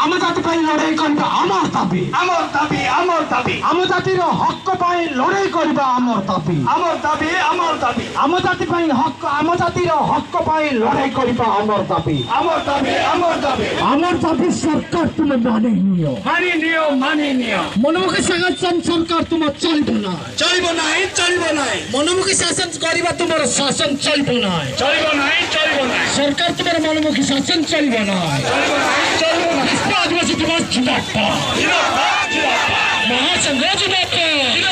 ଆମ ଜାତି ପାଇଁ ଲଢ଼େଇ କରିବା ଆମର ଦାବି ଆମ ଜାତିର ହକ ପାଇଁ ଲଢ଼େଇ କରିବା ଆମର ଦାବି ଆମ ଜାତି ପାଇଁ ହକ ଆମ ଜାତିର ହକ ପାଇଁ ଲଢ଼େଇ କରିବା ଆମର ଦାବି ଆମର ଦାବି ସରକାର ତୁମେ ମାନି ନିଅ ମନମୁଖୀ ଶାସନ ସରକାର ତୁମ ଚଳିବ ନାହିଁ ମନମୁଖୀ ଶାସନ କରିବା ତୁମର ଶାସନ ଚଳିବ ନାହିଁ ସରକାର ତୁମର ମନମୁଖୀ ଶାସନ ଚଳିବ ନାହିଁ आदिवासी दिवस महासंघ जिंदाबाद